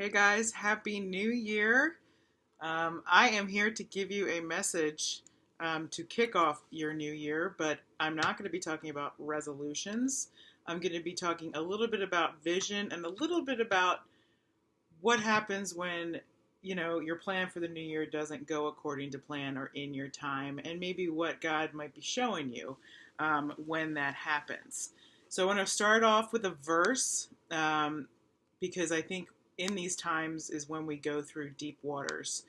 Hey guys, Happy New Year. I am here to give you a message to kick off your new year, but I'm not going to be talking about resolutions. I'm going to be talking a little bit about vision and a little bit about what happens when, your plan for the new year doesn't go according to plan or in your time, and maybe what God might be showing you when that happens. So I want to start off with a verse because I think in these times is when we go through deep waters.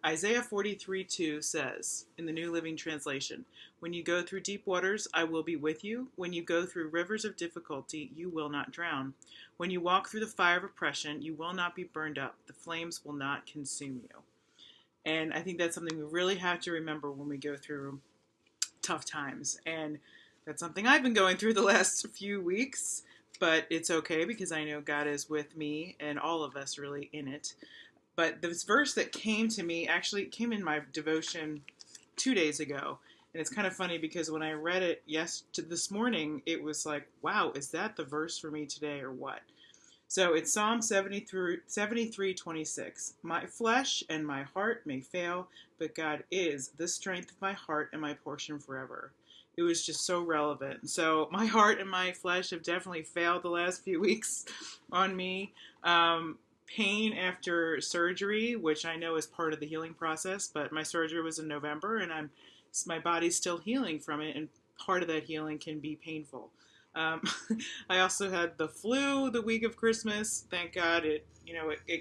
Isaiah 43:2 says in the New Living Translation, "When you go through deep waters, I will be with you. When you go through rivers of difficulty, you will not drown. When you walk through the fire of oppression, you will not be burned up. The flames will not consume you." And I think that's something we really have to remember when we go through tough times. And that's something I've been going through the last few weeks, but it's okay because I know God is with me and all of us really in it. But this verse that came to me actually came in my devotion 2 days ago. And it's kind of funny because when I read it this morning, it was like, wow, is that the verse for me today or what? So it's Psalm 73:26. "My flesh and my heart may fail, but God is the strength of my heart and my portion forever." It was just so relevant. So my heart and my flesh have definitely failed the last few weeks on me. Pain after surgery, which I know is part of the healing process, but my surgery was in November, and my body's still healing from it, and part of that healing can be painful. Um, I also had the flu the week of Christmas. Thank God it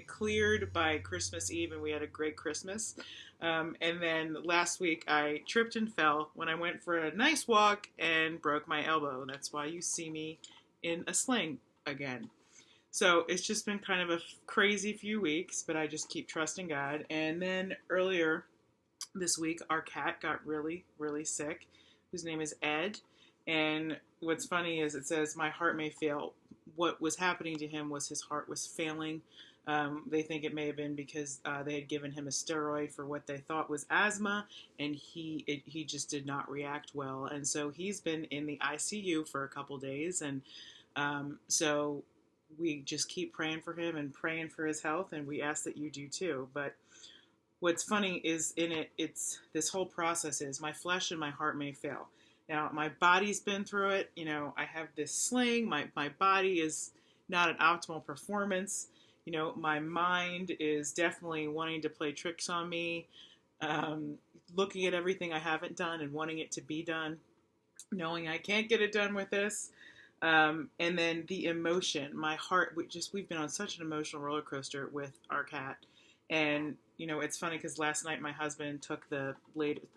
cleared by Christmas Eve, and we had a great Christmas. And then last week I tripped and fell when I went for a nice walk and broke my elbow. That's why you see me in a sling again. So it's just been kind of a crazy few weeks, but I just keep trusting God. And then earlier this week, our cat got really, really sick, whose name is Ed. And what's funny is it says, "My heart may fail." What was happening to him was his heart was failing. They think it may have been because they had given him a steroid for what they thought was asthma, and he just did not react well. And so he's been in the ICU for a couple days, and so we just keep praying for him and praying for his health, and we ask that you do too. But what's funny is it's this whole process is my flesh and my heart may fail. Now my body's been through it. I have this sling. My body is not an optimal performance. My mind is definitely wanting to play tricks on me, looking at everything I haven't done and wanting it to be done, knowing I can't get it done with this. And then the emotion, my heart, we've been on such an emotional roller coaster with our cat. And, it's funny because last night my husband took the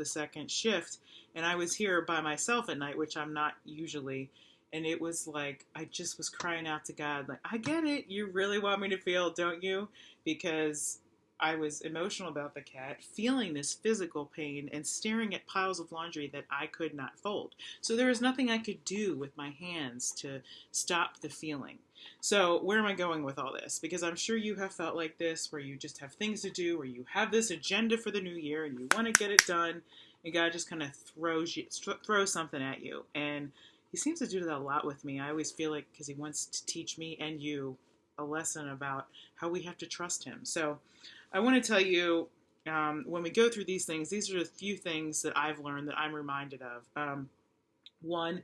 second shift, and I was here by myself at night, which I'm not usually. And it was like, I just was crying out to God, like, I get it. You really want me to feel, don't you? Because I was emotional about the cat, feeling this physical pain and staring at piles of laundry that I could not fold. So there was nothing I could do with my hands to stop the feeling. So where am I going with all this? Because I'm sure you have felt like this, where you just have things to do, where you have this agenda for the new year and you want to get it done, and God just kind of throws something at you. And He seems to do that a lot with me. I always feel like because He wants to teach me and you a lesson about how we have to trust Him. So I want to tell you, when we go through these things, these are a few things that I've learned that I'm reminded of. One,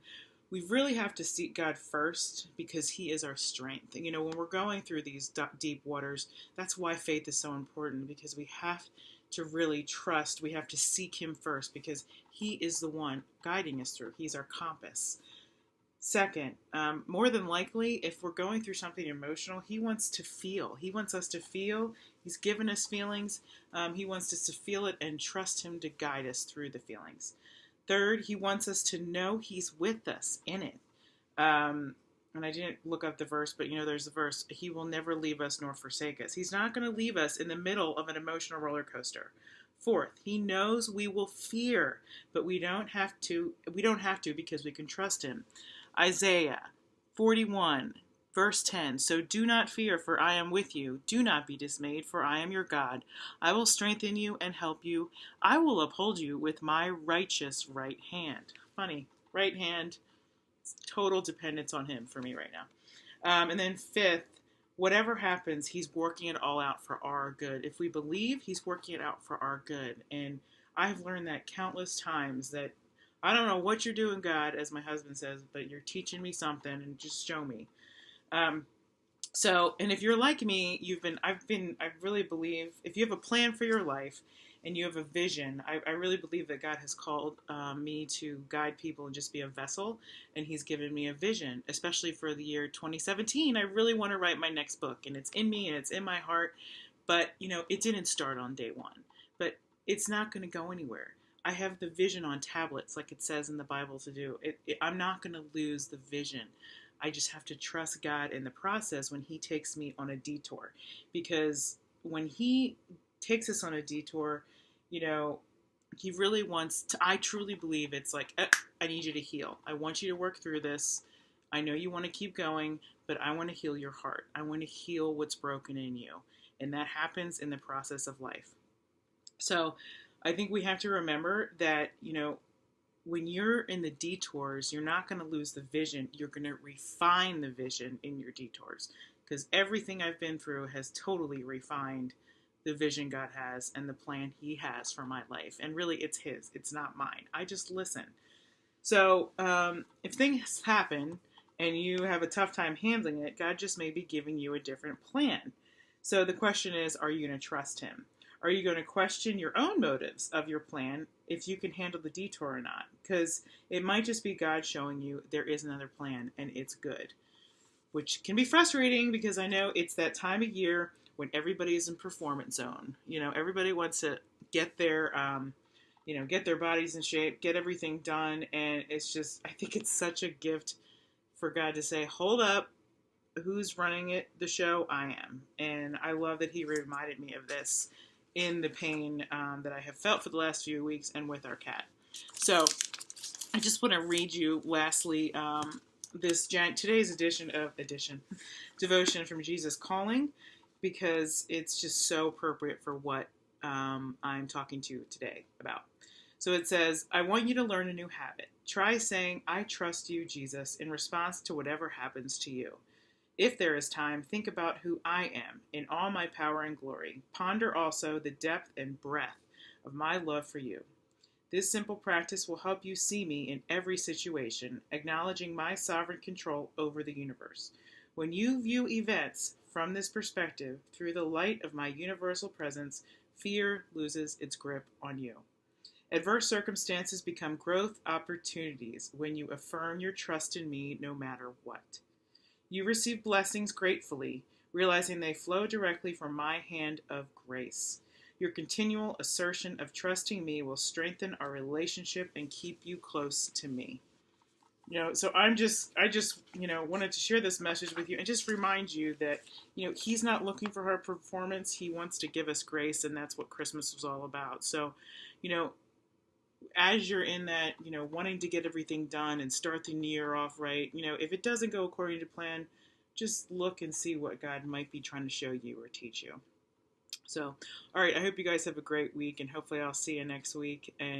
we really have to seek God first because He is our strength. And, when we're going through these deep waters, that's why faith is so important, because we have to really trust. We have to seek Him first because He is the one guiding us through. He's our compass. Second, more than likely, if we're going through something emotional, He wants to feel. He wants us to feel. He's given us feelings. He wants us to feel it and trust Him to guide us through the feelings. Third, He wants us to know He's with us in it. And I didn't look up the verse, but there's the verse, He will never leave us nor forsake us. He's not going to leave us in the middle of an emotional roller coaster. Fourth, He knows we will fear, but we don't have to because we can trust Him. Isaiah 41, verse 10, "So do not fear, for I am with you. Do not be dismayed, for I am your God. I will strengthen you and help you. I will uphold you with my righteous right hand." Funny, right hand, total dependence on Him for me right now. And then fifth, whatever happens, he's working it all out for our good. If we believe, he's working it out for our good. And I've learned that countless times that I don't know what you're doing, God, as my husband says, but you're teaching me something and just show me. Um, and if you're like me, I really believe if you have a plan for your life and you have a vision, I really believe that God has called me to guide people and just be a vessel. And he's given me a vision, especially for the year 2017. I really want to write my next book, and it's in me and it's in my heart. But, it didn't start on day one, but it's not going to go anywhere. I have the vision on tablets, like it says in the Bible to do. I'm not going to lose the vision. I just have to trust God in the process when he takes me on a detour. Because when he takes us on a detour, he really wants to, I truly believe it's like, I need you to heal. I want you to work through this. I know you want to keep going, but I want to heal your heart. I want to heal what's broken in you. And that happens in the process of life. So I think we have to remember that, when you're in the detours, you're not going to lose the vision. You're going to refine the vision in your detours, because everything I've been through has totally refined the vision God has and the plan he has for my life. And really, it's his. It's not mine. I just listen. So if things happen and you have a tough time handling it, God just may be giving you a different plan. So the question is, are you going to trust him? Are you going to question your own motives of your plan if you can handle the detour or not? Because it might just be God showing you there is another plan and it's good, which can be frustrating because I know it's that time of year when everybody is in performance zone. Everybody wants to get their, get their bodies in shape, get everything done. And it's just, I think it's such a gift for God to say, hold up, who's running the show? I am. And I love that he reminded me of this in the pain that I have felt for the last few weeks and with our cat. So I just want to read you lastly today's edition devotion from Jesus Calling, because it's just so appropriate for what I'm talking to you today about. So it says, I want you to learn a new habit. Try saying, I trust you, Jesus, in response to whatever happens to you. If there is time, think about who I am in all my power and glory. Ponder also the depth and breadth of my love for you. This simple practice will help you see me in every situation, acknowledging my sovereign control over the universe. When you view events from this perspective, through the light of my universal presence, fear loses its grip on you. Adverse circumstances become growth opportunities when you affirm your trust in me no matter what. You receive blessings gratefully, realizing they flow directly from my hand of grace. Your continual assertion of trusting me will strengthen our relationship and keep you close to me. So I just, wanted to share this message with you and just remind you that, he's not looking for our performance. He wants to give us grace, and that's what Christmas was all about. So, as you're in that, wanting to get everything done and start the new year off right, if it doesn't go according to plan, just look and see what God might be trying to show you or teach you. So, all right, I hope you guys have a great week, and hopefully I'll see you next week. And